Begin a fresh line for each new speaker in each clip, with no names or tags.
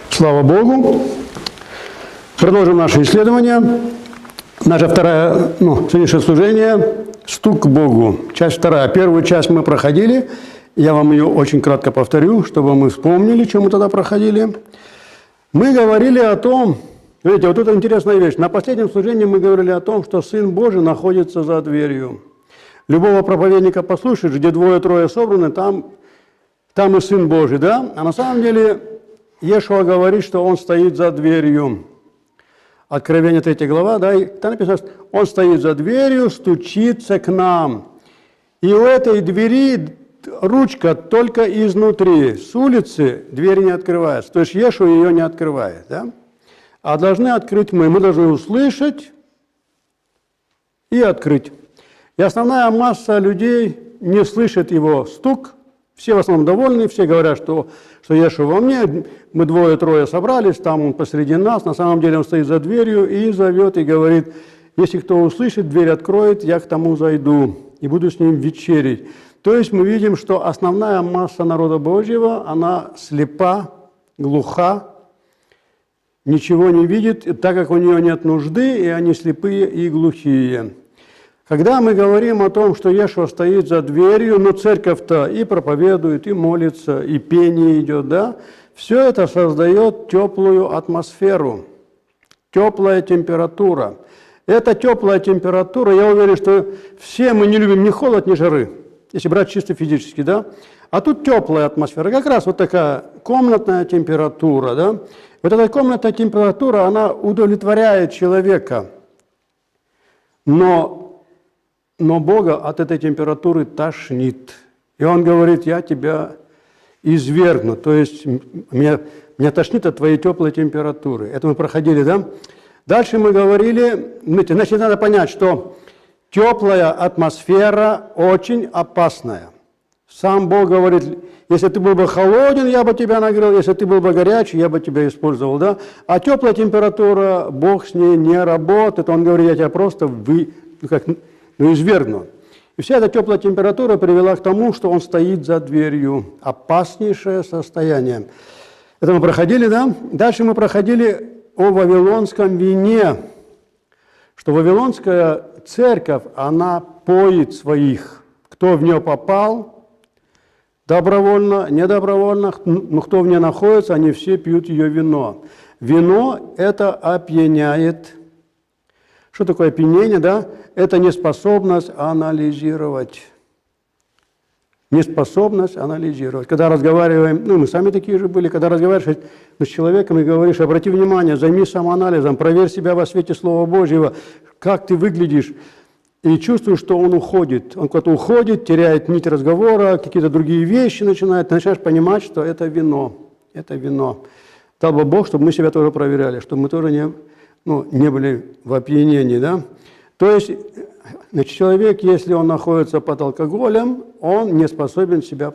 Слава Богу! Продолжим наше исследование. Наша вторая, сегодняшнее служение – «Стук к Богу». Часть вторая. Первую часть мы проходили. Я вам ее очень кратко повторю, чтобы мы вспомнили, что мы тогда проходили. Мы говорили о том, видите, вот это интересная вещь. На последнем служении мы говорили о том, что Сын Божий находится за дверью. Любого проповедника послушаешь, где двое-трое собраны, там и Сын Божий, да? А на самом деле Иешуа говорит, что Он стоит за дверью. Откровение 3 глава, да, и там написано, что Он стоит за дверью, стучится к нам. И у этой двери ручка только изнутри. С улицы дверь не открывается. То есть Иешуа ее не открывает, да? А должны открыть мы. Мы должны услышать и открыть. И основная масса людей не слышит его стук. Все в основном довольны, все говорят, что Иешуа во мне, мы двое-трое собрались, там он посреди нас, на самом деле он стоит за дверью и зовет, и говорит, если кто услышит, дверь откроет, я к тому зайду и буду с ним вечерить. То есть мы видим, что основная масса народа Божьего, она слепа, глуха, ничего не видит, так как у нее нет нужды, и они слепые и глухие. Когда мы говорим о том, что Иешуа стоит за дверью, но церковь-то и проповедует, и молится, и пение идет, да, все это создает теплую атмосферу, теплая температура. Эта теплая температура, я уверен, что все мы не любим ни холод, ни жары, если брать чисто физически, да. А тут теплая атмосфера, как раз вот такая комнатная температура, да. Вот эта комнатная температура, она удовлетворяет человека, но Бога от этой температуры тошнит. И Он говорит, я тебя извергну. То есть меня тошнит от твоей теплой температуры. Это мы проходили, да? Дальше мы говорили, значит, надо понять, что теплая атмосфера очень опасная. Сам Бог говорит, если ты был бы холоден, я бы тебя нагрел, если ты был бы горячий, я бы тебя использовал, да? А теплая температура, Бог с ней не работает. Он говорит, я тебя просто извергну. И вся эта теплая температура привела к тому, что он стоит за дверью. Опаснейшее состояние. Это мы проходили, да? Дальше мы проходили о вавилонском вине, что вавилонская церковь, она поит своих. Кто в нее попал, добровольно, недобровольно, но кто в ней находится, они все пьют ее вино. Вино – это опьяняет. Что такое опьянение, да? Это неспособность анализировать. Неспособность анализировать. Когда разговариваем, мы сами такие же были, когда разговариваешь с человеком и говоришь, обрати внимание, займись самоанализом, проверь себя во свете Слова Божьего, как ты выглядишь, и чувствуешь, что он уходит. Он куда-то уходит, теряет нить разговора, какие-то другие вещи начинает, ты начинаешь понимать, что это вино. Это вино. Дал бы Бог, чтобы мы себя тоже проверяли, чтобы мы тоже не были в опьянении, да? То есть, человек, если он находится под алкоголем, он не способен себя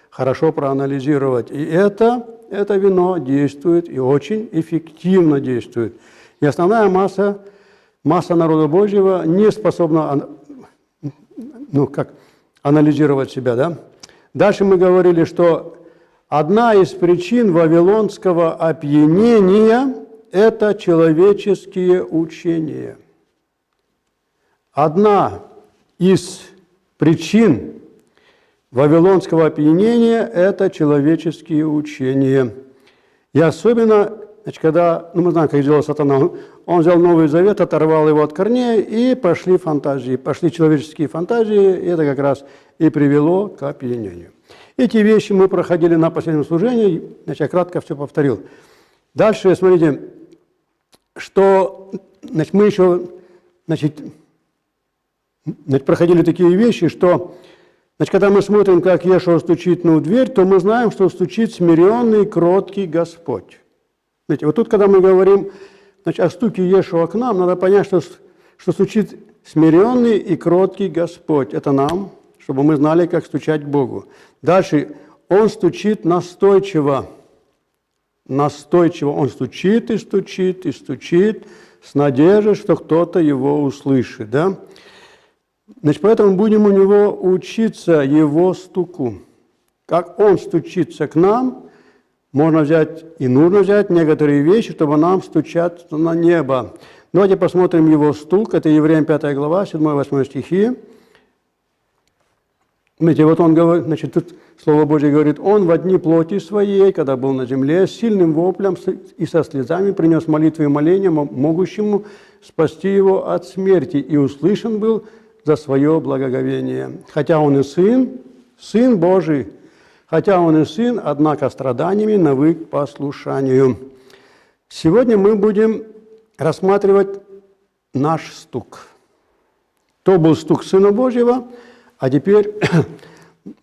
хорошо проанализировать. И это вино действует и очень эффективно действует. И основная масса народа Божьего не способна анализировать себя, да? Дальше мы говорили, что одна из причин вавилонского опьянения – это человеческие учения. Одна из причин вавилонского опьянения – это человеческие учения. И особенно, когда, мы знаем, как сделал сатана, он взял Новый Завет, оторвал его от корней, и пошли фантазии, пошли человеческие фантазии, и это как раз и привело к опьянению. Эти вещи мы проходили на последнем служении, я кратко все повторил. Дальше, смотрите, что мы еще проходили такие вещи, что когда мы смотрим, как Иешуа стучит в дверь, то мы знаем, что стучит смиренный, кроткий Господь. Знаете, вот тут, когда мы говорим о стуке Иешуа к нам, надо понять, что стучит смиренный и кроткий Господь. Это нам, чтобы мы знали, как стучать к Богу. Дальше, Он стучит настойчиво. Настойчиво. Он стучит и стучит, и стучит с надеждой, что кто-то его услышит. Да? Значит, поэтому будем у него учиться его стуку. Как он стучится к нам, можно взять и нужно взять некоторые вещи, чтобы нам стучаться на небо. Давайте посмотрим его стук. Это Евреям 5 глава, 7-8 стихи. Видите, вот он говорит, значит, тут Слово Божье говорит, он во дни плоти своей, когда был на земле, с сильным воплем и со слезами принес молитвы и моления могущему спасти его от смерти, и услышан был за свое благоговение. Хотя он и сын, сын Божий, хотя он и сын, однако страданиями навык послушанию. Сегодня мы будем рассматривать наш стук. То был стук Сына Божьего, а теперь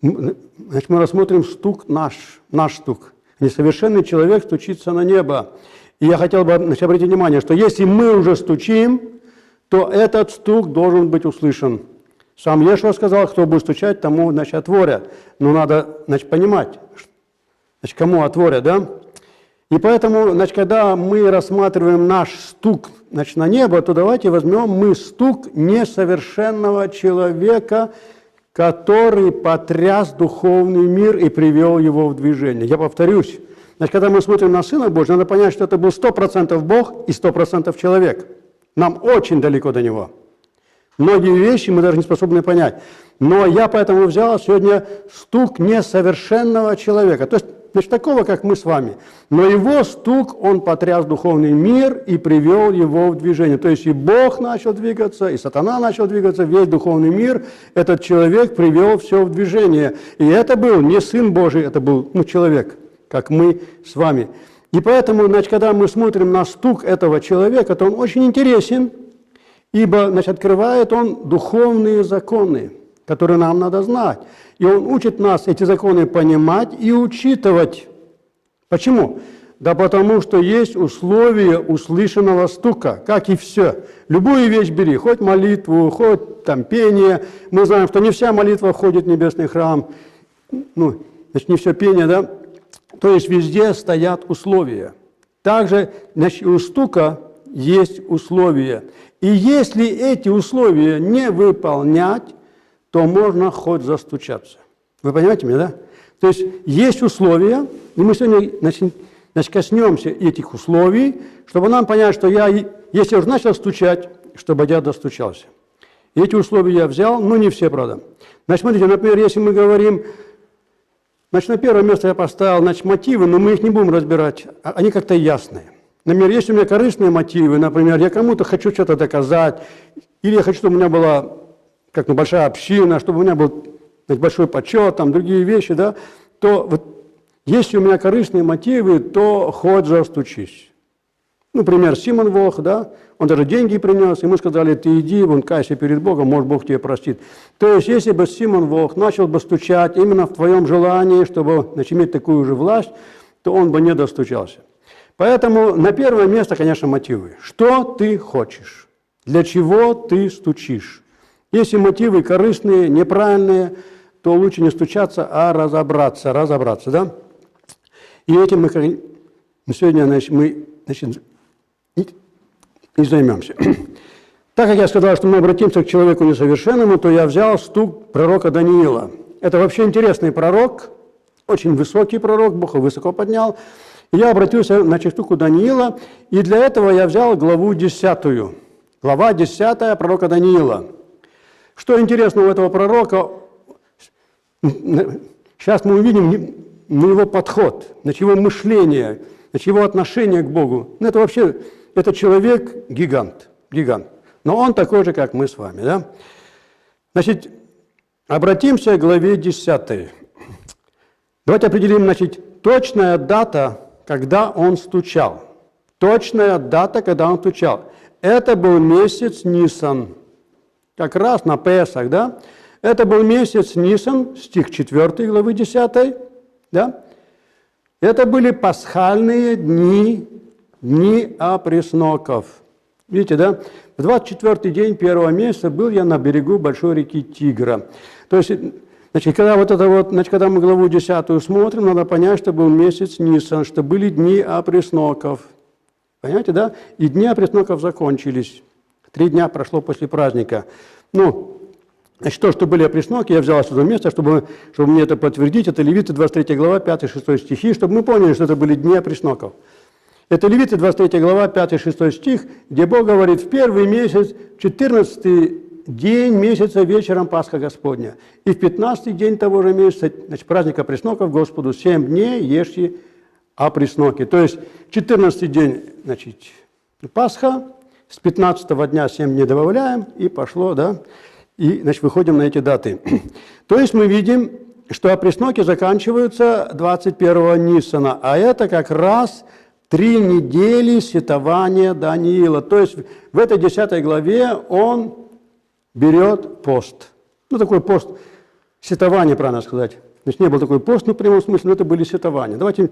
значит, мы рассмотрим стук наш стук. Несовершенный человек стучится на небо. И я хотел бы обратить внимание, что если мы уже стучим, то этот стук должен быть услышан. Сам Иешуа сказал, кто будет стучать, тому, значит, отворят. Но надо, значит, понимать, значит, кому отворят, да? И поэтому, значит, когда мы рассматриваем наш стук, значит, на небо, то давайте возьмем мы стук несовершенного человека, который потряс духовный мир и привел его в движение. Я повторюсь, значит, когда мы смотрим на Сына Божьего, надо понять, что это был 100% Бог и 100% человек. Нам очень далеко до Него. Многие вещи мы даже не способны понять. Но я поэтому взял сегодня стук несовершенного человека, то есть, значит, такого, как мы с вами. Но его стук, он потряс духовный мир и привел его в движение. То есть и Бог начал двигаться, и сатана начал двигаться, весь духовный мир, этот человек привел все в движение. И это был не Сын Божий, это был человек, как мы с вами. И поэтому, значит, когда мы смотрим на стук этого человека, то он очень интересен, ибо, значит, открывает он духовные законы, которые нам надо знать. И он учит нас эти законы понимать и учитывать. Почему? Да потому что есть условия услышанного стука, как и все. Любую вещь бери, хоть молитву, хоть там пение. Мы знаем, что не вся молитва входит в небесный храм. Значит, не все пение, да? То есть везде стоят условия. Также, значит, у стука есть условия. И если эти условия не выполнять, то можно хоть застучаться. Вы понимаете меня, да? То есть условия, и мы сегодня значит, коснемся этих условий, чтобы нам понять, что если я уже начал стучать, чтобы я достучался. И эти условия я взял, но не все, правда. Значит, смотрите, например, если мы говорим, значит, на первое место я поставил, значит, мотивы, но мы их не будем разбирать, они как-то ясные. Например, если у меня корыстные мотивы, например, я кому-то хочу что-то доказать, или я хочу, чтобы у меня была как-то большая община, чтобы у меня был, значит, большой почет, там другие вещи, да, то вот если у меня корыстные мотивы, то хоть застучись. Например, Симон Волх, да, он даже деньги принес, ему сказали, ты иди, вон, кайся перед Богом, может, Бог тебе простит. То есть, если бы Симон Волх начал бы стучать именно в твоем желании, чтобы, значит, иметь такую же власть, то он бы не достучался. Поэтому на первое место, конечно, мотивы. Что ты хочешь? Для чего ты стучишь? Если мотивы корыстные, неправильные, то лучше не стучаться, а разобраться, да? И этим мы сегодня, значит, и займемся. Так как я сказал, что мы обратимся к человеку несовершенному, то я взял стук пророка Даниила. Это вообще интересный пророк, очень высокий пророк, Бог его высоко поднял. И я обратился на стуку Даниила, и для этого я взял главу 10. Глава 10 пророка Даниила. Что интересного у этого пророка, сейчас мы увидим на его подход, на его мышление, на его отношение к Богу. Это вообще, это человек гигант. Но он такой же, как мы с вами. Да? Значит, обратимся к главе 10. Давайте определим, значит, точная дата, когда он стучал. Точная дата, когда он стучал. Это был месяц Нисан. Как раз на Песах, да? Это был месяц Нисан, стих 4 главы 10, да? Это были пасхальные дни опресноков. Видите, да? В 24-й день первого месяца был я на берегу большой реки Тигра. То есть, значит, когда мы главу 10 смотрим, надо понять, что был месяц Нисан, что были дни опресноков. Понимаете, да? И дни опресноков закончились. 3 дня прошло после праздника. Значит, то, что были опресноки, я взял отсюда место, чтобы мне это подтвердить. Это Левиты, 23 глава, 5-6 стихи, чтобы мы поняли, что это были дни опресноков. Это Левиты, 23 глава, 5-6 стих, где Бог говорит: в первый месяц, 14-й день месяца вечером Пасха Господня. И в 15-й день того же месяца, значит, праздник опресноков Господу, 7 дней ешьте опресноки. То есть 14-й день, значит, Пасха, с 15-го дня 7 дней добавляем, и пошло, да, и, значит, выходим на эти даты. То есть мы видим, что опресноки заканчиваются 21-го Ниссана, а это как раз 3 недели сетования Даниила. То есть в этой 10 главе он берет пост. Ну, такой пост, сетование, правильно сказать. Значит, не был такой пост, ну, в прямом смысле, но это были сетования. Давайте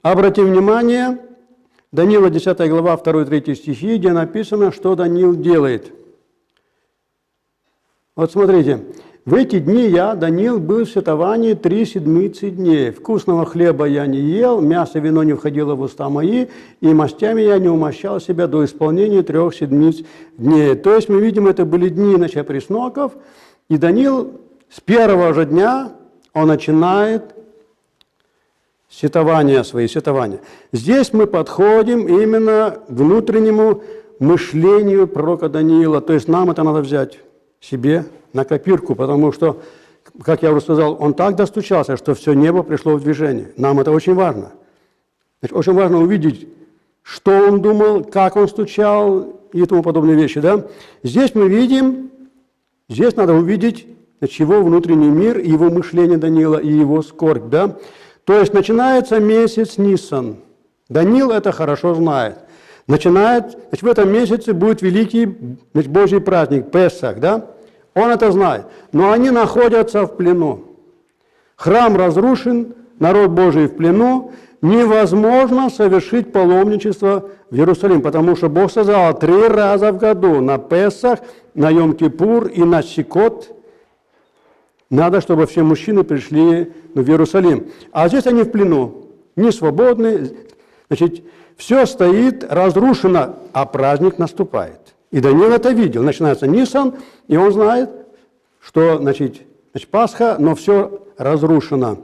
обратим внимание, Даниила, 10 глава, 2-3 стихи, где написано, что Даниил делает. Вот смотрите. В эти дни я, Даниил, был в сетовании 3 седмицы дней. Вкусного хлеба я не ел, мясо и вино не входило в уста мои, и мастями я не умощал себя до исполнения 3 седмиц дней. То есть мы видим, это были дни, значит, опресноков, и Даниил с первого же дня он начинает сетования свои, сетования. Здесь мы подходим именно к внутреннему мышлению пророка Даниила. То есть нам это надо взять себе на копирку, потому что, как я уже сказал, он так достучался, что все небо пришло в движение. Нам это очень важно. Значит, очень важно увидеть, что он думал, как он стучал и тому подобные вещи. Да? Здесь мы видим, здесь надо увидеть, значит, его внутренний мир, его мышление Даниила и его скорбь. Да? То есть начинается месяц Ниссан. Даниил это хорошо знает. Начинает, значит, в этом месяце будет великий, значит, Божий праздник, Песах, да? Он это знает. Но они находятся в плену. Храм разрушен, народ Божий в плену. Невозможно совершить паломничество в Иерусалим, потому что Бог сказал 3 раза в году, на Песах, на Йом-Кипур и на Сикот. Надо, чтобы все мужчины пришли в Иерусалим. А здесь они в плену, не свободны. Значит, все стоит разрушено, а праздник наступает. И Даниил это видел. Начинается Ниссан, и он знает, что, значит, Пасха, но все разрушено.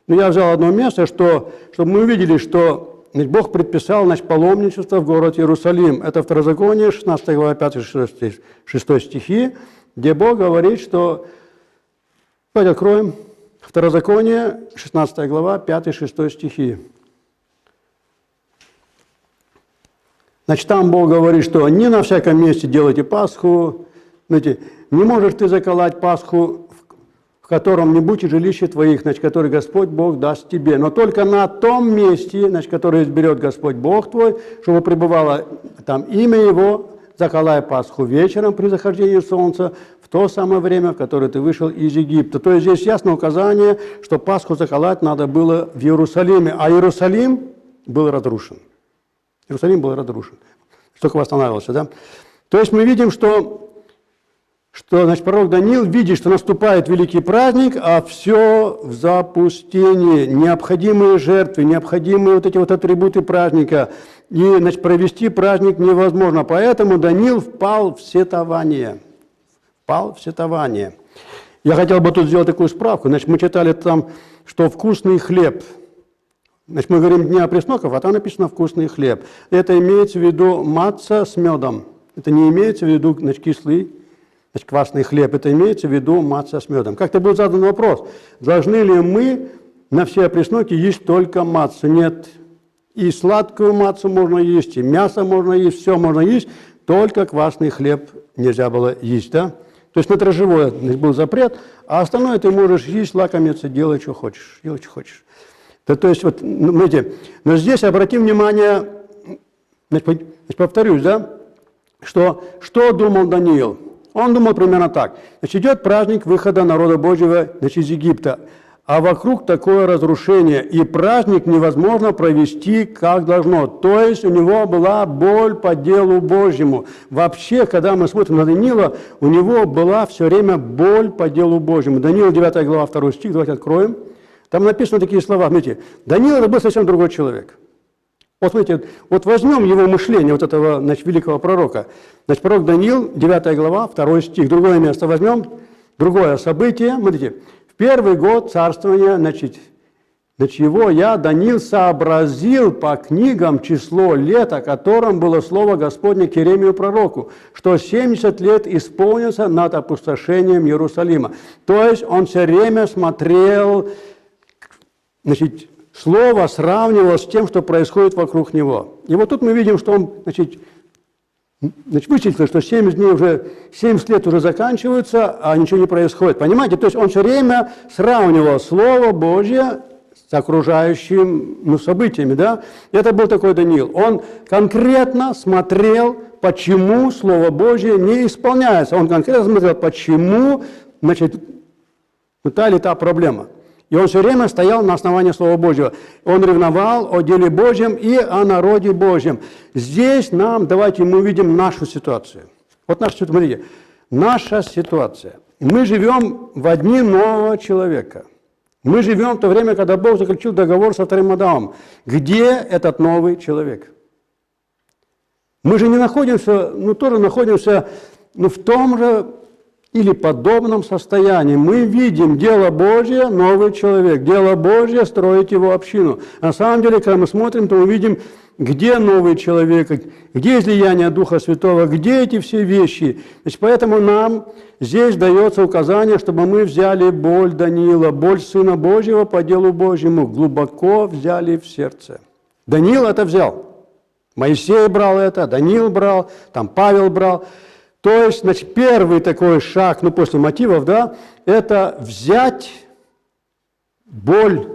Но я взял одно место, чтобы мы увидели, что, значит, Бог предписал, значит, паломничество в город Иерусалим. Это Второзаконие, 16 глава, 5-6 стихи, где Бог говорит, что... Давайте откроем. Второзаконие, 16 глава, 5-6 стихи. Значит, там Бог говорит, что не на всяком месте делайте Пасху. Знаете, не можешь ты заколоть Пасху, в котором не будет жилище твоих, значит, который Господь Бог даст тебе. Но только на том месте, значит, которое изберет Господь Бог твой, чтобы пребывало там имя Его, заколай Пасху вечером при захождении солнца, в то самое время, в которое ты вышел из Египта. То есть здесь ясно указание, что Пасху заколоть надо было в Иерусалиме, а Иерусалим был разрушен. Иерусалим был разрушен. Только восстанавливался, да? То есть мы видим, что значит, пророк Даниил видит, что наступает великий праздник, а все в запустении. Необходимые жертвы, необходимые вот эти вот атрибуты праздника. И, значит, провести праздник невозможно. Поэтому Даниил впал в сетование. Впал в сетование. Я хотел бы тут сделать такую справку. Значит, мы читали там, что вкусный хлеб. Значит, мы говорим дни опресноков, а там написано вкусный хлеб. Это имеется в виду матца с медом. Это не имеется в виду, значит, кислый, значит, квасный хлеб. Это имеется в виду матца с медом. Как-то был задан вопрос, должны ли мы на все опресноки есть только матцу? Нет. И сладкую матцу можно есть, и мясо можно есть, все можно есть, только квасный хлеб нельзя было есть, да? То есть на дрожжевое был запрет, а остальное ты можешь есть, лакомиться, делать, что хочешь, делать, что хочешь. То есть, вот, знаете, но здесь обратим внимание, значит, повторюсь, да, что думал Даниил? Он думал примерно так. Значит, идет праздник выхода народа Божьего, значит, из Египта, а вокруг такое разрушение, и праздник невозможно провести как должно. То есть у него была боль по делу Божьему. Вообще, когда мы смотрим на Даниила, у него была все время боль по делу Божьему. Даниил, 9 глава, 2 стих, давайте откроем. Там написаны такие слова, смотрите, Даниил это был совсем другой человек. Вот смотрите, вот возьмем его мышление, вот этого, значит, великого пророка. Значит, пророк Даниил, 9 глава, 2 стих, другое место возьмем, другое событие. Смотрите, в первый год царствования, значит, его я, Даниил, сообразил по книгам число лет, о котором было слово Господне к Иеремию пророку, что 70 лет исполнится над опустошением Иерусалима. То есть он все время смотрел, значит, слово сравнивал с тем, что происходит вокруг него. И вот тут мы видим, что он, значит, вычислил, что 70 лет уже заканчиваются, а ничего не происходит. Понимаете? То есть он все время сравнивал Слово Божье с окружающими событиями. Да? Это был такой Даниил. Он конкретно смотрел, почему Слово Божье не исполняется. Он конкретно смотрел, почему, значит, та или та проблема. И он все время стоял на основании Слова Божьего. Он ревновал о деле Божьем и о народе Божьем. Здесь давайте мы увидим нашу ситуацию. Вот наша ситуация, смотрите, наша ситуация. Мы живем в дни нового человека. Мы живем в то время, когда Бог заключил договор со вторым Адамом. Где этот новый человек? Мы же не находимся, тоже находимся в том же или подобном состоянии. Мы видим дело Божье, новый человек, дело Божье, строить его общину. На самом деле, когда мы смотрим, то мы видим, где новый человек, где излияние Духа Святого, где эти все вещи. Значит, поэтому нам здесь дается указание, чтобы мы взяли боль Даниила, боль Сына Божьего по делу Божьему, глубоко взяли в сердце. Даниил это взял. Моисей брал это, Даниил брал, там Павел брал. То есть, значит, первый такой шаг, после мотивов, да, это взять боль,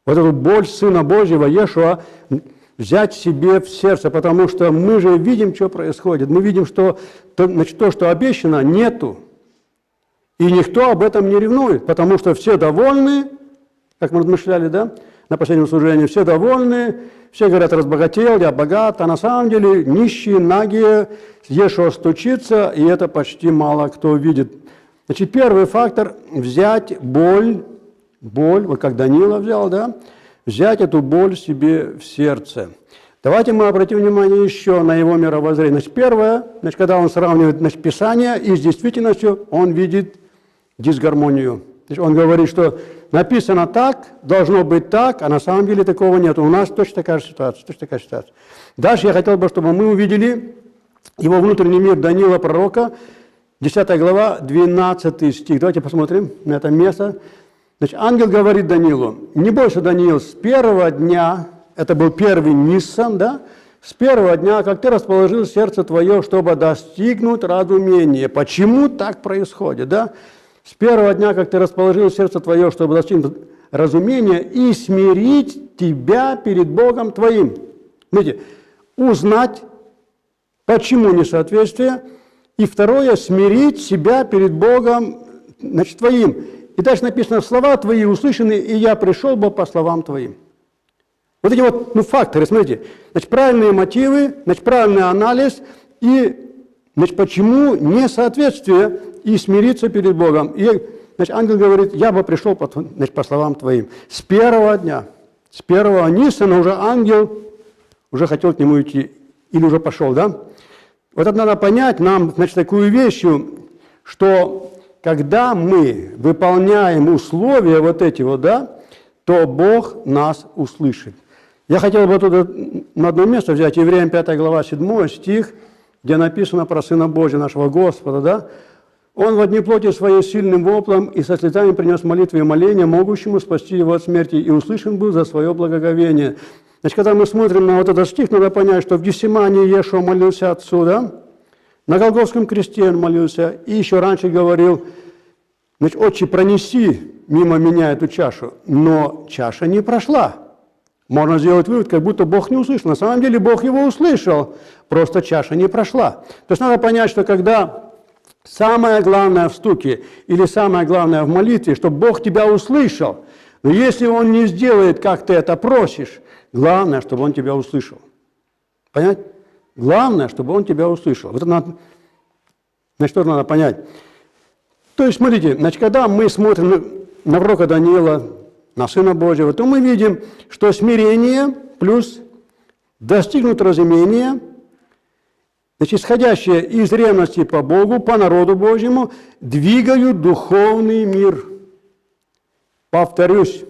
вот эту боль Сына Божьего, Иешуа, взять себе в сердце, потому что мы же видим, что происходит. Мы видим, что значит, то, что обещано, нету. И никто об этом не ревнует, потому что все довольны, как мы размышляли, да, на последнем служении, все довольны, все говорят, разбогател, я богат, а на самом деле нищие, нагие, Иешуа стучится, и это почти мало кто видит. Значит, первый фактор – взять боль, вот как Даниила взял, да, взять эту боль себе в сердце. Давайте мы обратим внимание еще на его мировоззрение. Значит, первое, когда он сравнивает Писание и с действительностью, он видит дисгармонию. Он говорит, что написано так, должно быть так, а на самом деле такого нет. У нас точно такая же ситуация. Дальше я хотел бы, чтобы мы увидели его внутренний мир Даниила пророка, 10 глава, 12 стих. Давайте посмотрим на это место. Значит, ангел говорит Даниилу: не бойся, Даниил, с первого дня, это был первый Ниссан, да, с первого дня, как ты расположил сердце твое, чтобы достигнуть разумения. Почему так происходит, да? С первого дня, как ты расположил сердце твое, чтобы достигнуть разумения и смирить тебя перед Богом твоим. Видите, узнать, почему несоответствие, и второе, смирить себя перед Богом, значит, твоим. И дальше написано: слова твои услышаны, и я пришел бы по словам твоим. Вот эти вот факторы, смотрите, значит, правильные мотивы, значит, правильный анализ и, значит, почему несоответствие и смириться перед Богом. И, значит, ангел говорит: я бы пришел по словам твоим. С первого дня, с первого Ниссана уже ангел уже хотел к нему идти, или уже пошел, да? Вот это надо понять нам, значит, такую вещь, что когда мы выполняем условия вот эти вот, да, то Бог нас услышит. Я хотел бы туда на одно место взять, Евреям 5 глава 7 стих, где написано про Сына Божия, нашего Господа, да? Он во дни плоти своей сильным воплом и со слезами принес молитвы и моления, могущему спасти его от смерти, и услышан был за свое благоговение. Значит, когда мы смотрим на вот этот стих, надо понять, что в Гефсимании Иешуа молился Отцу, да? На Голгофском кресте он молился, и еще раньше говорил: значит, Отче, пронеси мимо меня эту чашу, но чаша не прошла. Можно сделать вывод, как будто Бог не услышал. На самом деле Бог его услышал, просто чаша не прошла. То есть надо понять, что когда самое главное в стуке или самое главное в молитве, чтобы Бог тебя услышал, но если Он не сделает, как ты это просишь, главное, чтобы Он тебя услышал. Понять? Главное, чтобы Он тебя услышал. Вот это надо, значит, что надо понять. То есть, смотрите, значит, когда мы смотрим на пророка Даниила, на Сына Божьего, то мы видим, что смирение плюс достигнут разумения Значит, исходящие из ревности по Богу, по народу Божьему, двигают духовный мир. Повторюсь,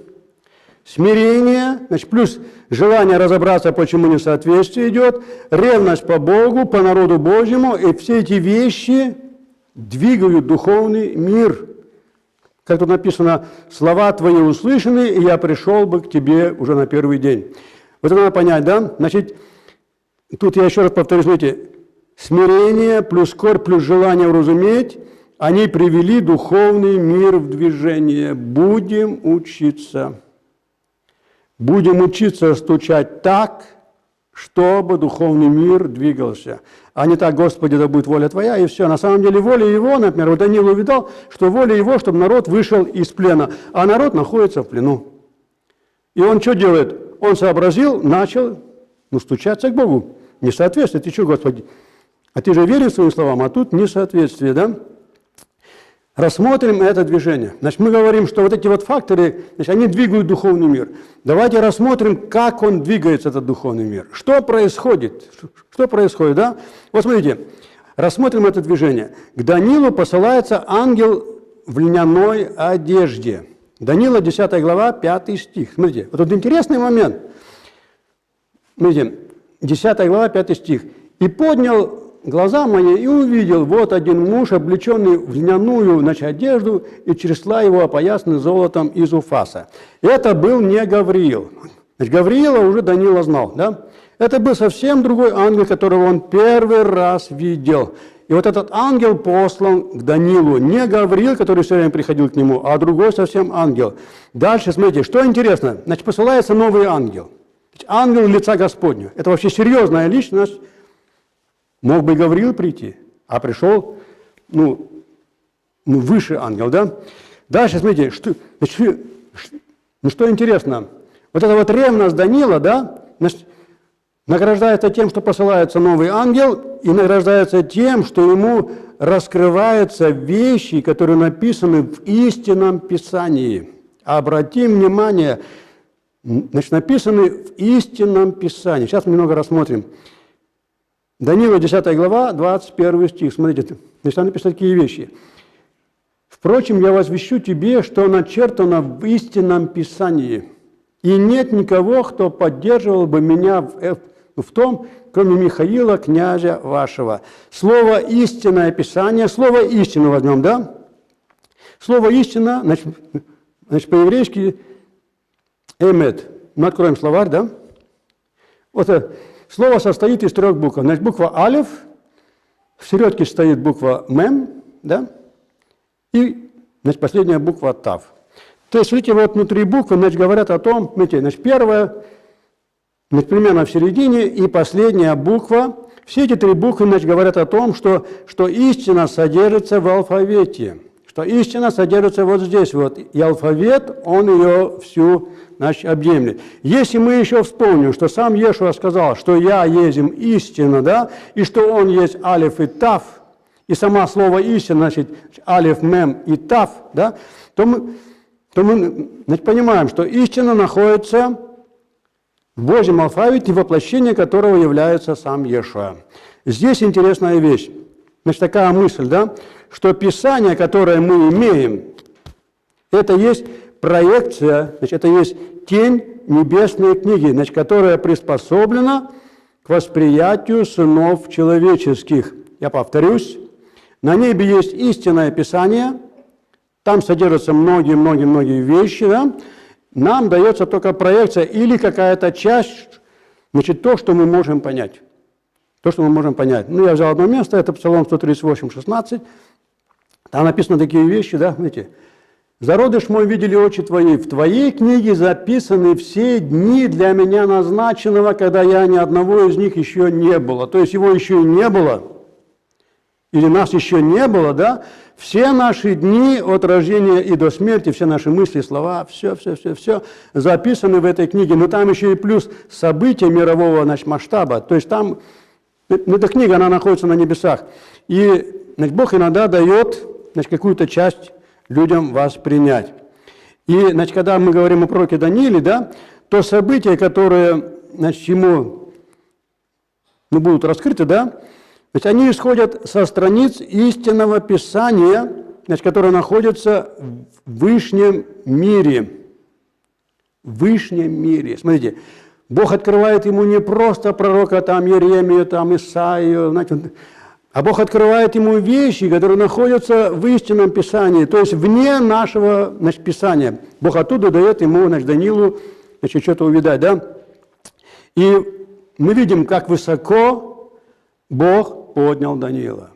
смирение, значит, плюс желание разобраться, почему несоответствие идет, ревность по Богу, по народу Божьему, и все эти вещи двигают духовный мир. Как тут написано, слова твои услышаны, и я пришел бы к тебе уже на первый день. Вот это надо понять, да? Значит, тут я еще раз повторю, смотрите, смирение плюс скорбь плюс желание уразуметь, они привели духовный мир в движение. Будем учиться. Будем учиться стучать так, чтобы духовный мир двигался. А не так, Господи, да будет воля Твоя, и все. На самом деле воля Его, например, вот Даниил увидал, что воля Его, чтобы народ вышел из плена, а народ находится в плену. И он что делает? Он сообразил, начал стучаться к Богу. Несоответствие. Ты что, Господи? А ты же веришь своим словам, а тут несоответствие, да? Рассмотрим это движение. Значит, мы говорим, что вот эти вот факторы, значит, они двигают духовный мир. Давайте рассмотрим, как он двигается, этот духовный мир. Что происходит? Что происходит, да? Вот смотрите, рассмотрим это движение. К Даниилу посылается ангел в льняной одежде. Даниила, 10 глава, 5 стих. Смотрите, вот тут интересный момент. Смотрите, 10 глава, 5 стих. «И поднял глаза мои и увидел, вот один муж, облеченный в льняную, значит, одежду, и чресла его опоясаны золотом из Уфаса». Это был не Гавриил. Значит, Гавриила уже Даниила знал, да? Это был совсем другой ангел, которого он первый раз видел. И вот этот ангел послан к Даниилу. Не Гавриил, который все время приходил к нему, а другой совсем ангел. Дальше, смотрите, что интересно. Значит, посылается новый ангел. Ангел лица Господня. Это вообще серьезная личность. Мог бы Гавриил прийти, а пришел, выше ангел, да? Дальше, смотрите, что интересно. Вот эта вот ревность Даниила, да, значит, награждается тем, что посылается новый ангел, и награждается тем, что ему раскрываются вещи, которые написаны в истинном Писании. Обратим внимание, значит, написаны в истинном Писании. Сейчас мы немного рассмотрим. Даниила, 10 глава, 21 стих. Смотрите, значит, там написаны такие вещи. «Впрочем, я возвещу тебе, что начертано в истинном Писании, и нет никого, кто поддерживал бы меня в том, кроме Михаила, князя вашего». Слово «истинное Писание», слово «истину» возьмем, да? Слово «истина», значит по-еврейски «эмет». Мы откроем словарь, да? Вот это слово состоит из 3 букв. Значит, буква «алеф», в середке стоит буква «мем», да? И, значит, последняя буква «тав». То есть, видите, вот внутри буквы, значит, говорят о том, видите, значит, первая, значит, примерно в середине, и последняя буква. Все эти 3 буквы, значит, говорят о том, что истина содержится в алфавите, что истина содержится вот здесь вот, и алфавит, он ее всю, значит, объемлет. Если мы еще вспомним, что сам Иешуа сказал, что «я есмь истина», да, и что он есть алеф и тав, и сама слово «истина», значит, алеф, мем и тав, да, то мы значит, понимаем, что истина находится в Божьем алфавите, воплощение которого является сам Иешуа. Здесь интересная вещь, значит, такая мысль, да, что Писание, которое мы имеем, это есть проекция, значит, это есть тень небесной книги, значит, которая приспособлена к восприятию сынов человеческих. Я повторюсь, на небе есть истинное Писание, там содержатся многие вещи, да? Нам дается только проекция или какая-то часть, значит, то, что мы можем понять. То, что мы можем понять. Я взял одно место, это Псалом 138, 16. Там написаны такие вещи, да, знаете. «Зародыш мой видели очи твои, в твоей книге записаны все дни для меня назначенного, когда я ни одного из них еще не было». То есть его еще и не было, или нас еще не было, да? Все наши дни от рождения и до смерти, все наши мысли, слова, все записаны в этой книге. Но там еще и плюс события мирового, значит, масштаба. То есть там, эта книга, она находится на небесах. И, значит, Бог иногда дает, значит, какую-то часть людям воспринять. И, значит, когда мы говорим о пророке Данииле, да, то события, которые, значит, ему будут раскрыты, да, Значит, они исходят со страниц истинного Писания, значит, которое находится в Вышнем мире. В Вышнем мире. Смотрите, Бог открывает ему не просто пророка там Иеремию, там Исаию, знаете, а Бог открывает ему вещи, которые находятся в истинном Писании, то есть вне нашего, значит, Писания. Бог оттуда дает ему, значит, Даниилу, значит, что-то увидать, да? И мы видим, как высоко Бог поднял Даниила.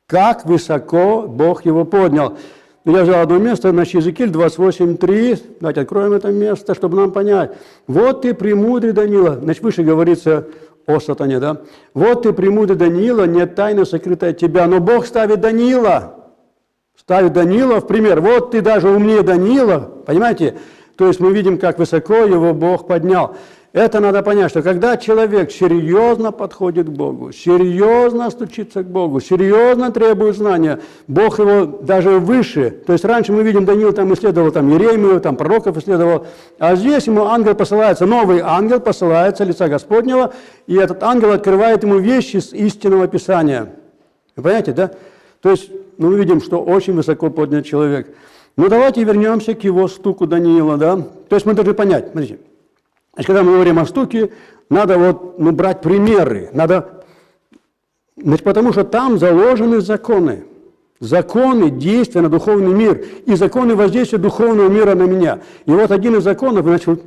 Как высоко Бог его поднял. Я взял одно место, значит, Иезекииль 28:3. Давайте откроем это место, чтобы нам понять. «Вот ты, премудрый Даниила». Значит, выше говорится о сатане, да? «Вот ты, премудрый Даниила, нет тайны сокрытой от тебя». Но Бог ставит Даниила в пример. Вот ты даже умнее Даниила, понимаете? То есть мы видим, как высоко его Бог поднял. Это надо понять, что когда человек серьезно подходит к Богу, серьезно стучится к Богу, серьезно требует знания, Бог его даже выше. То есть раньше мы видим, Даниил там исследовал там Иеремию, там пророков исследовал, а здесь ему ангел посылается, новый ангел посылается лица Господнего, и этот ангел открывает ему вещи с истинного Писания. Вы понимаете, да? То есть мы видим, что очень высоко поднят человек. Ну давайте вернемся к его стуку Даниила, да? То есть мы должны понять, смотрите. Значит, когда мы говорим о стуке, надо брать примеры, значит, потому что там заложены законы, действия на духовный мир и законы воздействия духовного мира на меня. И вот один из законов, значит,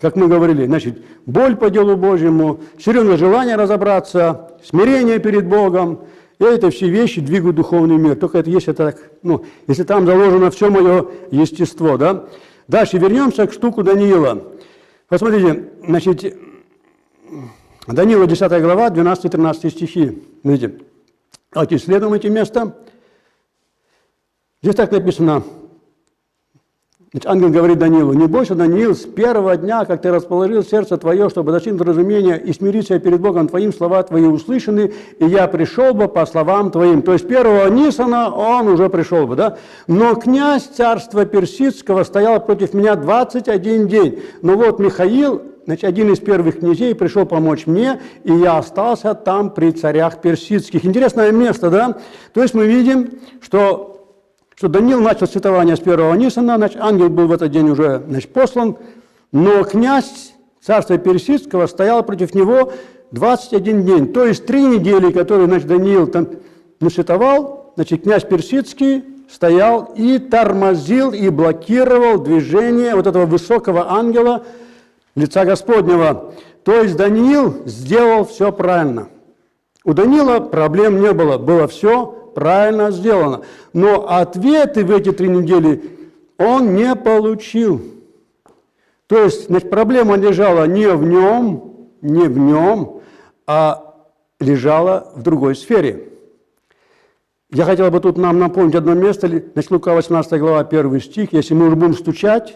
как мы говорили, значит, боль по делу Божьему, серьезное желание разобраться, смирение перед Богом, и это все вещи двигают духовный мир. Только это есть это так, если там заложено все мое естество, да. Дальше вернемся к стуку Даниила. Посмотрите, значит, Даниила 10 глава, 12-13 стихи. Видите, давайте исследуем эти места. Здесь так написано. Значит, ангел говорит Даниилу: «Не бойся, Даниил, с первого дня, как ты расположил сердце твое, чтобы достигнуть разумения и смириться перед Богом твоим, слова твои услышаны, и я пришел бы по словам твоим». То есть первого Нисана он уже пришел бы, да? «Но князь царства персидского стоял против меня 21 день. Но вот Михаил, значит, один из первых князей, пришел помочь мне, и я остался там при царях персидских». Интересное место, да? То есть мы видим, что Даниил начал цитование с первого Нисана, значит, ангел был в этот день уже, значит, послан, но князь царства персидского стоял против него 21 день. То есть 3 недели, которые, значит, Даниил там цитовал, значит, князь персидский стоял и тормозил, и блокировал движение вот этого высокого ангела лица Господнего. То есть Даниил сделал все правильно. У Даниила проблем не было, было все правильно сделано. Но ответы в эти 3 недели он не получил. То есть, значит, проблема лежала не в нем, а лежала в другой сфере. Я хотел бы тут нам напомнить одно место, значит, Лука 18 глава, 1 стих. Если мы уже будем стучать,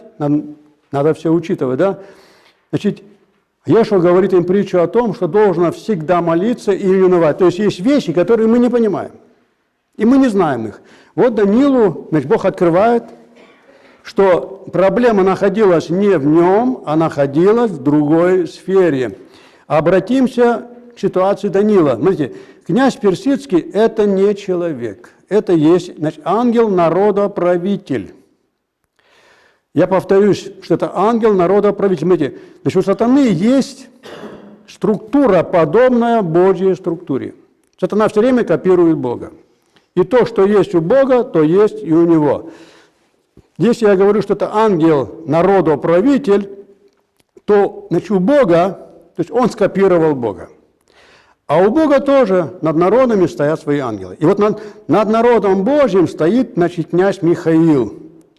надо все учитывать, да? Значит, Иешуа говорит им притчу о том, что должно всегда молиться и не унывать. То есть есть вещи, которые мы не понимаем. И мы не знаем их. Вот Даниилу, значит, Бог открывает, что проблема находилась не в нем, а находилась в другой сфере. Обратимся к ситуации Даниила. Смотрите, князь персидский – это не человек. Это есть, значит, ангел народа-правитель. Я повторюсь, что это ангел народа-правитель. Смотрите, значит, у сатаны есть структура, подобная Божьей структуре. Сатана все время копирует Бога. И то, что есть у Бога, то есть и у него. Если я говорю, что это ангел, народоправитель, то, значит, у Бога, то есть он скопировал Бога. А у Бога тоже над народами стоят свои ангелы. И вот над народом Божьим стоит, значит, князь Михаил.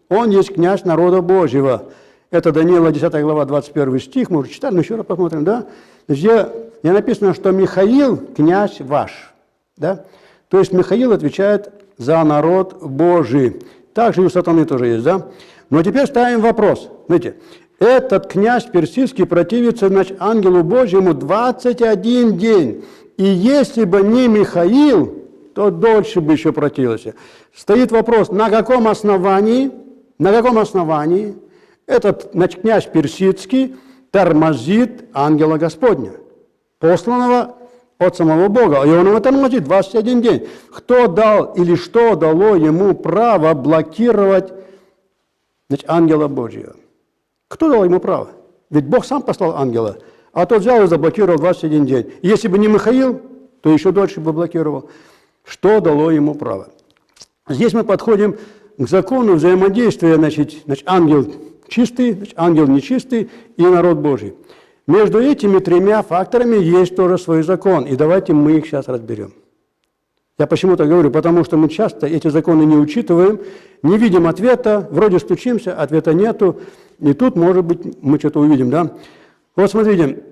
Он есть князь народа Божьего. Это Даниила 10 глава, 21 стих. Мы уже читали, но еще раз посмотрим, да? Где написано, что Михаил – князь ваш, да? То есть Михаил отвечает за народ Божий. Также и у сатаны тоже есть, да? Но теперь ставим вопрос. Смотрите, этот князь персидский противится, значит, ангелу Божьему 21 день. И если бы не Михаил, то дольше бы еще противился. Стоит вопрос, на каком основании этот, значит, князь персидский тормозит ангела Господня, посланного от самого Бога. И он его тормозит 21 день. Кто дал или что дало ему право блокировать, значит, ангела Божьего? Кто дал ему право? Ведь Бог сам послал ангела, а тот взял и заблокировал 21 день. И если бы не Михаил, то еще дольше бы блокировал. Что дало ему право? Здесь мы подходим к закону взаимодействия, значит, ангел чистый, значит, ангел нечистый и народ Божий. Между этими тремя факторами есть тоже свой закон, и давайте мы их сейчас разберем. Я почему-то говорю, потому что мы часто эти законы не учитываем, не видим ответа, вроде стучимся, ответа нету, и тут, может быть, мы что-то увидим, да? Вот смотрите,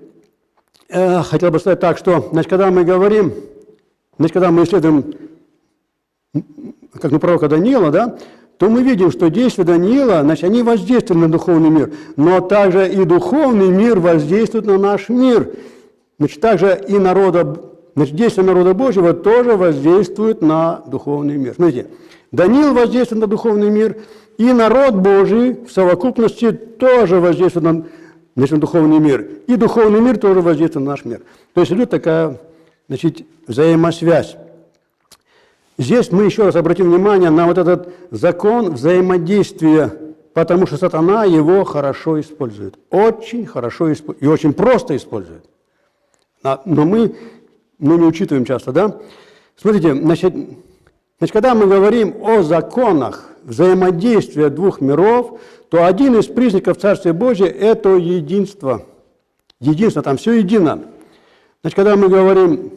хотел бы сказать так, что, значит, когда мы говорим, значит, когда мы исследуем, как пророка Даниила, да, то мы видим, что действия Даниила, значит, они воздействуют на духовный мир, но также и духовный мир воздействует на наш мир. Значит, также и действия народа Божьего тоже воздействуют на духовный мир. Смотрите, Даниил воздействует на духовный мир, и народ Божий в совокупности тоже воздействует на духовный мир, и духовный мир тоже воздействует на наш мир. То есть идет такая, значит, взаимосвязь. Здесь мы еще раз обратим внимание на вот этот закон взаимодействия, потому что сатана его хорошо использует. Очень хорошо и очень просто использует. Но мы не учитываем часто, да? Смотрите, значит, когда мы говорим о законах взаимодействия двух миров, то один из признаков Царствия Божия – это единство. Единство, там все едино. Значит, когда мы говорим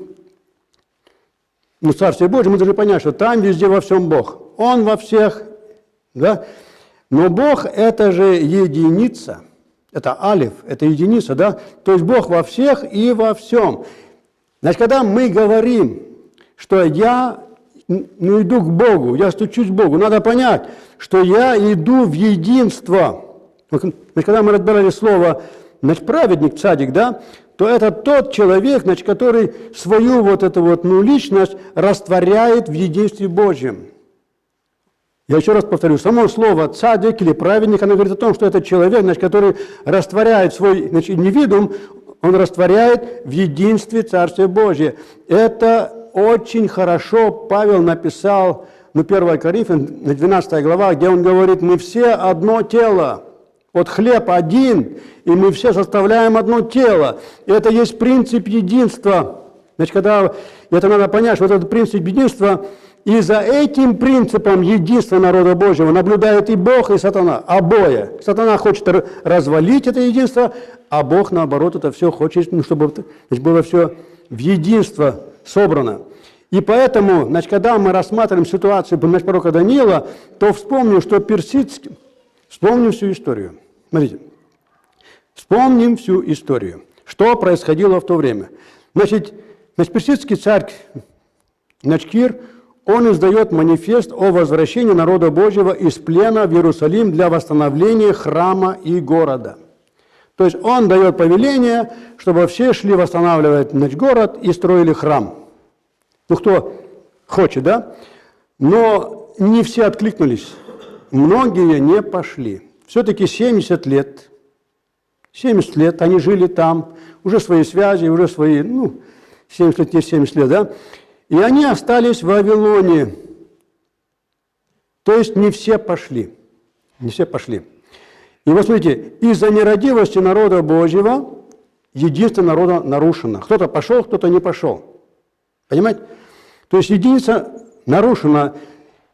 Царствие Божие, мы должны понять, что там везде во всем Бог. Он во всех, да? Но Бог – это же единица. Это алиф, это единица, да? То есть Бог во всех и во всем. Значит, когда мы говорим, что я иду к Богу, я стучусь к Богу, надо понять, что я иду в единство. Значит, когда мы разбирали слово, значит, праведник, цадик, да, то это тот человек, значит, который свою вот эту вот личность растворяет в единстве Божьем. Я еще раз повторю, само слово цадик или праведник, оно говорит о том, что это человек, значит, который растворяет свой, значит, индивидуум, он растворяет в единстве Царствия Божия. Это очень хорошо Павел написал, 1 Коринфянам, 12 глава, где он говорит, мы все одно тело. Вот хлеб один, и мы все составляем одно тело. Это есть принцип единства. Значит, когда это надо понять, что вот этот принцип единства, и за этим принципом единства народа Божьего наблюдает и Бог, и сатана, обои. Сатана хочет развалить это единство, а Бог, наоборот, это все хочет, чтобы было все в единство собрано. И поэтому, значит, когда мы рассматриваем ситуацию пророка Даниила, то вспомним, что персидский, вспомним всю историю. Смотрите, вспомним всю историю, что происходило в то время. Значит, персидский царь Кир, он издает манифест о возвращении народа Божьего из плена в Иерусалим для восстановления храма и города. То есть он дает повеление, чтобы все шли восстанавливать город и строили храм. Кто хочет, да? Но не все откликнулись, многие не пошли. Все-таки 70 лет они жили там, уже свои связи, уже свои, 70 лет есть 70 лет, да? И они остались в Вавилоне. То есть не все пошли. Не все пошли. И вот смотрите, из-за нерадивости народа Божьего единство народа нарушено. Кто-то пошел, кто-то не пошел. Понимаете? То есть единица нарушена,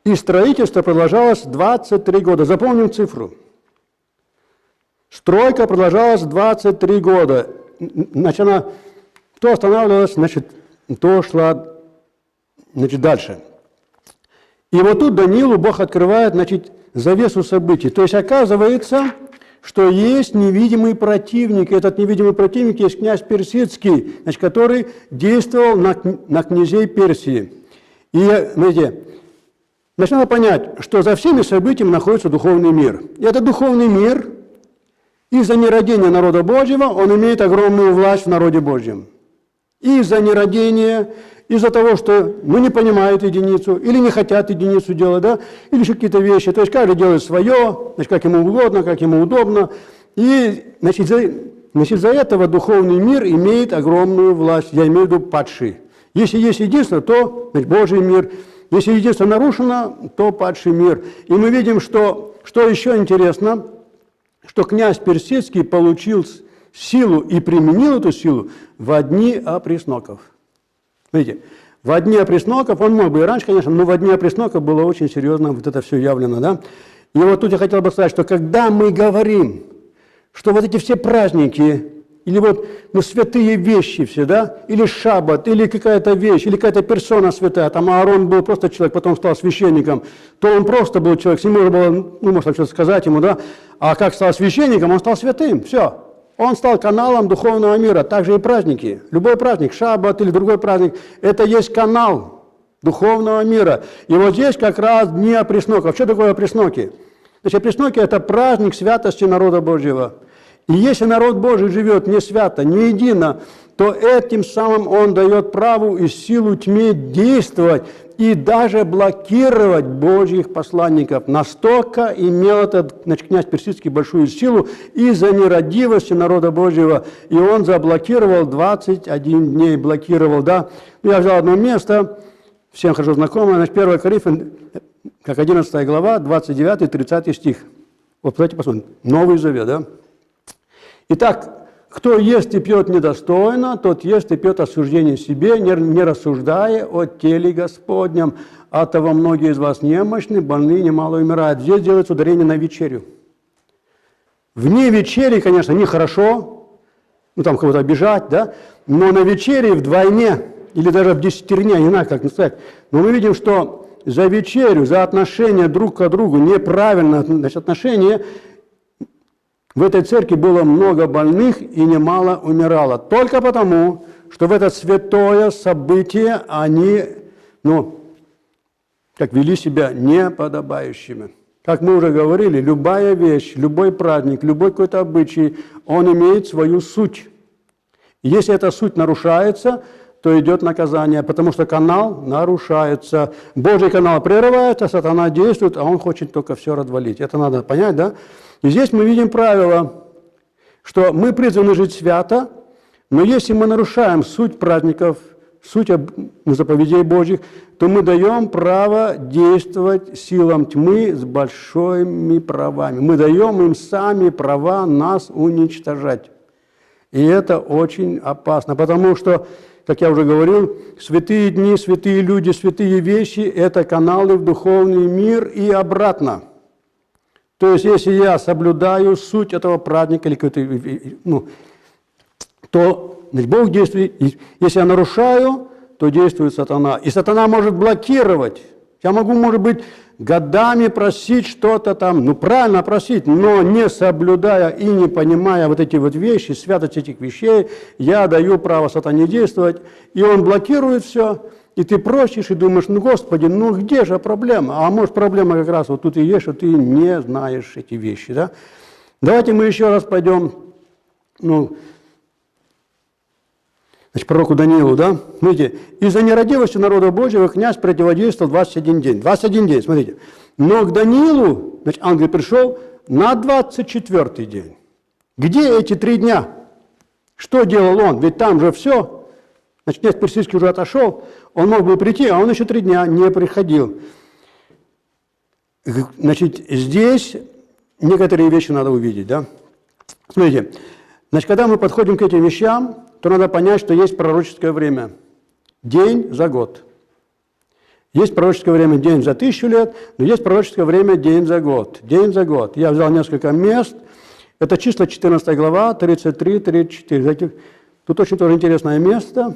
и строительство продолжалось 23 года. Запомним цифру. Стройка продолжалась 23 года. Значит, она то останавливалась, значит, то шла, значит, дальше. И вот тут Даниилу Бог открывает, значит, завесу событий. То есть оказывается, что есть невидимый противник. Этот невидимый противник есть князь Персидский, значит, который действовал на князей Персии. И, знаете, значит, надо понять, что за всеми событиями находится духовный мир. И этот духовный мир из-за нерадения народа Божьего, он имеет огромную власть в народе Божьем. Из-за нерадения, из-за того, что не понимают единицу, или не хотят единицу делать, да, или еще какие-то вещи. То есть каждый делает свое, значит, как ему угодно, как ему удобно. И, значит, значит, из-за этого духовный мир имеет огромную власть, я имею в виду падший. Если есть единство, то значит, Божий мир. Если единство нарушено, то падший мир. И мы видим, что еще интересно, что князь Персидский получил силу и применил эту силу во дни опресноков. Видите, во дни опресноков, он мог бы и раньше, конечно, но во дни опресноков было очень серьезно вот это все явлено, да. И вот тут я хотел бы сказать, что когда мы говорим, что вот эти все праздники, или вот святые вещи все, да, или шаббат, или какая-то вещь, или какая-то персона святая, там Аарон был просто человек, потом стал священником, то он просто был человек, с ним можно было, может что-то сказать ему, да, а как стал священником, он стал святым, все. Он стал каналом духовного мира, также и праздники. Любой праздник, шаббат или другой праздник, это есть канал духовного мира. И вот здесь как раз дни опресноков. Что такое опресноки? Значит, опресноки – это праздник святости народа Божьего. И если народ Божий живет не свято, не едино, то этим самым он дает праву и силу тьме действовать и даже блокировать Божьих посланников. Настолько имел этот князь Персидский большую силу из-за нерадивости народа Божьего. И он заблокировал 21 дней, блокировал, да. Я взял одно место, всем хорошо знакомое, значит, 1 Коринфянам, как 11 глава, 29-30 стих. Вот давайте посмотрим. Новый Завет, да. Итак, кто ест и пьет недостойно, тот ест и пьет осуждение себе, не рассуждая о теле Господнем. Оттого многие из вас немощны, больны, немало умирают. Здесь делается ударение на вечерю. Вне вечери, конечно, нехорошо, там кого-то обижать, да, но на вечере вдвойне, или даже в десятерне, не знаю, как сказать, но мы видим, что за вечерю, за отношения друг к другу, неправильное отношение, в этой церкви было много больных и немало умирало. Только потому, что в это святое событие они, как вели себя неподобающими. Как мы уже говорили, любая вещь, любой праздник, любой какой-то обычай, он имеет свою суть. И если эта суть нарушается, то идет наказание, потому что канал нарушается. Божий канал прерывается, сатана действует, а он хочет только все развалить. Это надо понять, да? И здесь мы видим правило, что мы призваны жить свято, но если мы нарушаем суть праздников, суть заповедей Божьих, то мы даем право действовать силам тьмы с большими правами. Мы даем им сами права нас уничтожать. И это очень опасно, потому что, как я уже говорил, святые дни, святые люди, святые вещи – это каналы в духовный мир и обратно. То есть, если я соблюдаю суть этого праздника, или какой-то, то Бог действует. Если я нарушаю, то действует сатана. И сатана может блокировать. Я могу, может быть, годами просить что-то там, правильно просить, но не соблюдая и не понимая вот эти вот вещи, святость этих вещей, я даю право сатане действовать, и он блокирует все. И ты просишь и думаешь, Господи, где же проблема? А может, проблема как раз вот тут и есть, что ты не знаешь эти вещи, да? Давайте мы еще раз пойдем, пророку Даниилу, да? Смотрите, из-за нерадивости народа Божьего князь противодействовал 21 день. 21 день, смотрите. Но к Даниилу, ангел пришел на 24-й день. Где эти 3 дня? Что делал он? Ведь там же все. Князь Персидский уже отошел, он мог бы прийти, а он еще 3 дня не приходил. Здесь некоторые вещи надо увидеть, да? Смотрите, когда мы подходим к этим вещам, то надо понять, что есть пророческое время. День за год. Есть пророческое время день за 1000 лет, но есть пророческое время день за год. День за год. Я взял несколько мест. Это числа 14 глава, 33-34. Тут очень тоже интересное место.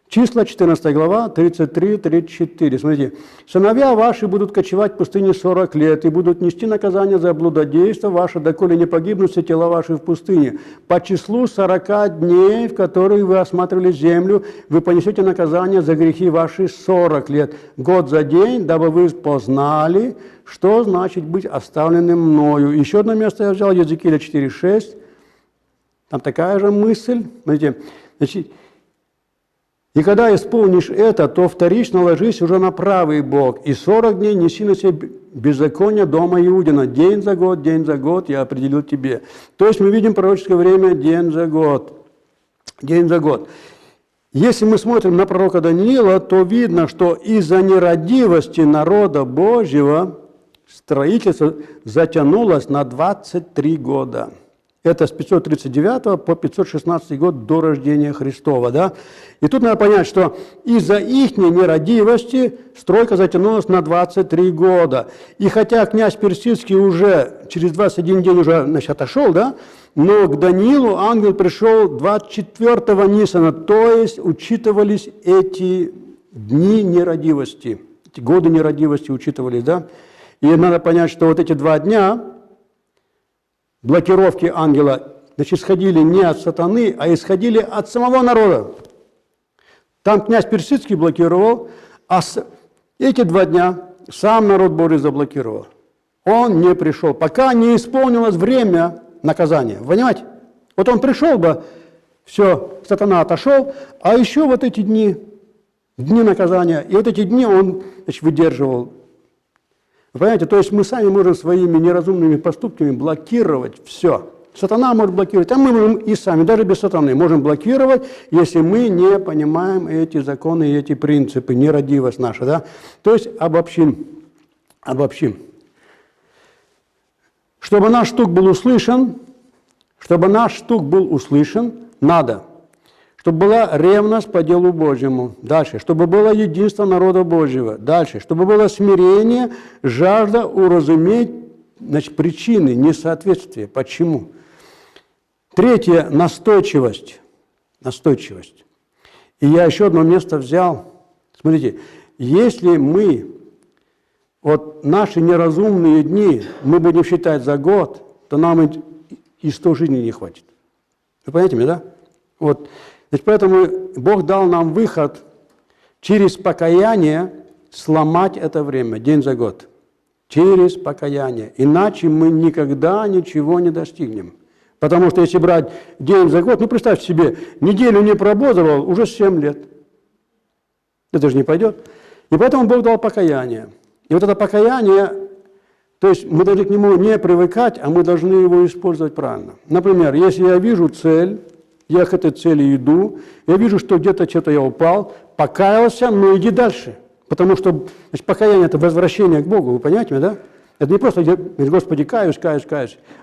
Числа, 14 глава, 33-34. Смотрите. «Сыновья ваши будут кочевать в пустыне 40 лет, и будут нести наказание за блудодейство ваше, доколе не погибнут все тела ваши в пустыне. По числу 40 дней, в которые вы осматривали землю, вы понесете наказание за грехи ваши 40 лет, год за день, дабы вы познали, что значит быть оставленным мною». Еще одно место я взял, Езекииля 4:6. Там такая же мысль. Смотрите, И когда исполнишь это, то вторично ложись уже на правый бок, и 40 дней неси на себе беззаконие дома Иудина. День за год я определил тебе. То есть мы видим пророческое время день за год. День за год. Если мы смотрим на пророка Даниила, то видно, что из-за нерадивости народа Божьего строительство затянулось на 23 года. Это с 539 по 516 год до рождения Христова. Да? И тут надо понять, что из-за их нерадивости стройка затянулась на 23 года. И хотя князь Персидский уже через 21 день уже отошел, да, но к Даниилу ангел пришел 24-го Нисана, то есть учитывались эти дни нерадивости, эти годы нерадивости учитывались. Да? И надо понять, что вот эти 2 дня блокировки ангела, значит, исходили не от сатаны, а исходили от самого народа. Там князь Персидский блокировал, а эти 2 дня сам народ Божий заблокировал. Он не пришел, пока не исполнилось время наказания. Понимаете? Вот он пришел бы, все, сатана отошел, а еще вот эти дни наказания, и вот эти дни он, значит, выдерживал. Вы понимаете, то есть мы сами можем своими неразумными поступками блокировать все. Сатана может блокировать, а мы можем и сами, даже без сатаны, можем блокировать, если мы не понимаем эти законы и эти принципы, нерадивость наша. Да? То есть обобщим. Чтобы наш стук был услышан, надо, чтобы была ревность по делу Божьему. Дальше, чтобы было единство народа Божьего. Дальше, чтобы было смирение, жажда уразуметь, значит, причины несоответствия. Почему? Третье, настойчивость. И я еще одно место взял. Смотрите, если мы, вот наши неразумные дни, мы будем считать за год, то нам и 100 жизней не хватит. Вы понимаете меня, да? Вот. Значит, поэтому Бог дал нам выход через покаяние сломать это время, день за год. Через покаяние. Иначе мы никогда ничего не достигнем. Потому что если брать день за год, ну представьте себе, неделю не пробозовал, уже 7 лет. Это же не пойдет. И поэтому Бог дал покаяние. И вот это покаяние, то есть мы должны к нему не привыкать, а мы должны его использовать правильно. Например, если я вижу цель, я к этой цели иду, я вижу, что где-то что-то я упал, покаялся, но иди дальше. Потому что, значит, покаяние – это возвращение к Богу, вы понимаете, да? Это не просто, Господи, каюсь,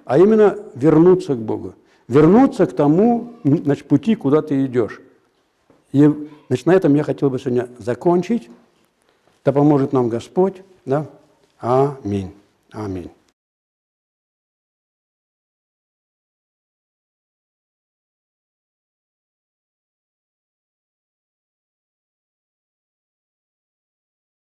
а именно вернуться к Богу. Вернуться к тому, значит, пути, куда ты идешь. И, значит, на этом я хотел бы сегодня закончить. Да поможет нам Господь, да? Аминь. Аминь.